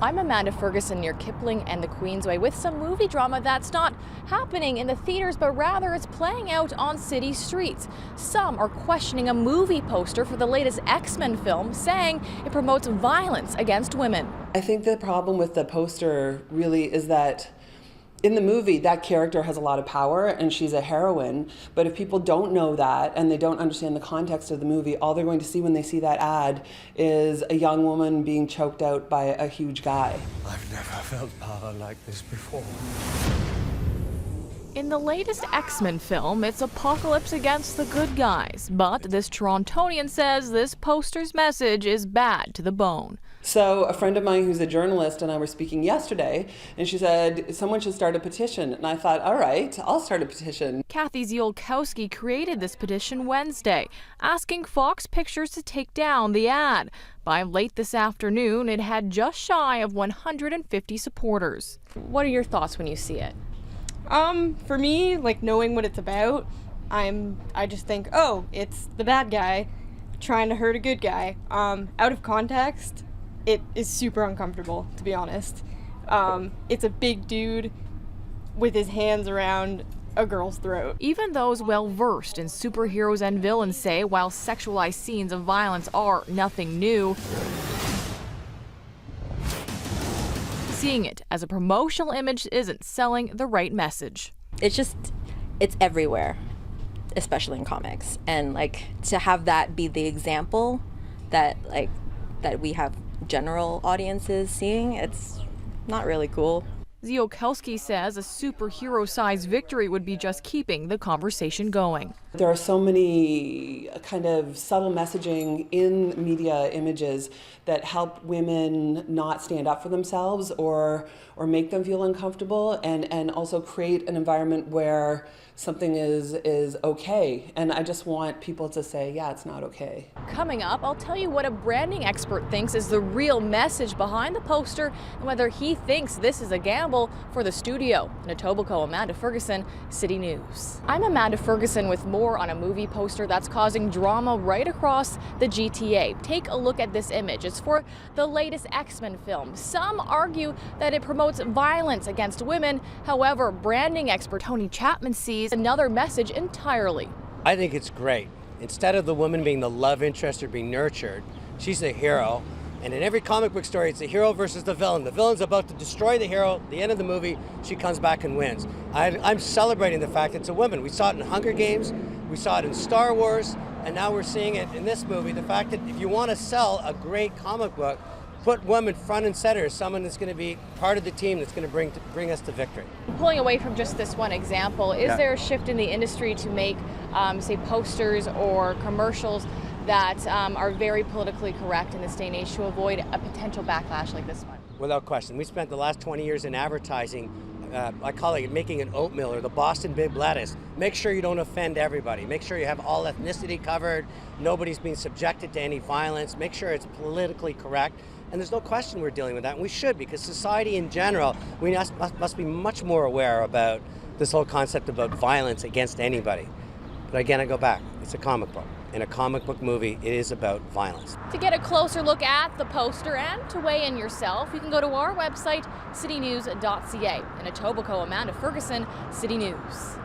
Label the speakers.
Speaker 1: I'm Amanda Ferguson near Kipling and the Queensway with some movie drama that's not happening in the theaters, but rather it's playing out on city streets. Some are questioning a movie poster for the latest X-Men film, saying it promotes violence against women.
Speaker 2: I think the problem with the poster really is that in the movie, that character has a lot of power and she's a heroine, but if people don't know that and they don't understand the context of the movie, all they're going to see when they see that ad is a young woman being choked out by a huge guy.
Speaker 3: I've never felt power like this before.
Speaker 1: In the latest X-Men film, it's apocalypse against the good guys, but this Torontonian says this poster's message is bad to the bone.
Speaker 2: So a friend of mine who's a journalist and I were speaking yesterday, and she said, someone should start a petition. And I thought, all right, I'll start a petition.
Speaker 1: Kathy Ziolkowski created this petition Wednesday, asking Fox Pictures to take down the ad. By late this afternoon, it had just shy of 150 supporters. What are your thoughts when you see it?
Speaker 4: For me, like knowing what it's about, I just think, oh, it's the bad guy trying to hurt a good guy. Out of context, it is super uncomfortable, to be honest. It's a big dude with his hands around a girl's throat.
Speaker 1: Even those well-versed in superheroes and villains say while sexualized scenes of violence are nothing new, seeing it as a promotional image isn't selling the right message.
Speaker 5: It's everywhere, especially in comics. And to have that be the example that we have general audiences seeing, it's not really cool.
Speaker 1: Ziolkowski says a superhero-sized victory would be just keeping the conversation going.
Speaker 2: There are so many kind of subtle messaging in media images that help women not stand up for themselves or make them feel uncomfortable, and also create an environment where something is okay. And I just want people to say, yeah, it's not okay.
Speaker 1: Coming up, I'll tell you what a branding expert thinks is the real message behind the poster and whether he thinks this is a gamble for the studio. In Etobicoke, Amanda Ferguson, City News. I'm Amanda Ferguson with more on a movie poster that's causing drama right across the GTA. Take a look at this image. It's for the latest X-Men film. Some argue that it promotes violence against women. However, branding expert Tony Chapman sees another message entirely.
Speaker 3: I think it's great. Instead of the woman being the love interest or being nurtured, she's the hero. And in every comic book story, it's the hero versus the villain. The villain's about to destroy the hero. At the end of the movie, she comes back and wins. I'm celebrating the fact it's a woman. We saw it in Hunger Games, we saw it in Star Wars, and now we're seeing it in this movie. The fact that if you want to sell a great comic book, put women front and center as someone that's going to be part of the team that's going to bring us to victory.
Speaker 1: Pulling away from just this one example, is there a shift in the industry to make, say, posters or commercials that are very politically correct in this day and age to avoid a potential backlash like this one?
Speaker 3: Without question. We spent the last 20 years in advertising, I call it making an oatmeal or the Boston Big Lettuce. Make sure you don't offend everybody. Make sure you have all ethnicity covered. Nobody's being subjected to any violence. Make sure it's politically correct. And there's no question we're dealing with that, and we should, because society in general, we must be much more aware about this whole concept about violence against anybody. But again, I go back, it's a comic book. In a comic book movie, it is about violence.
Speaker 1: To get a closer look at the poster and to weigh in yourself, you can go to our website, citynews.ca. In Etobicoke, Amanda Ferguson, City News.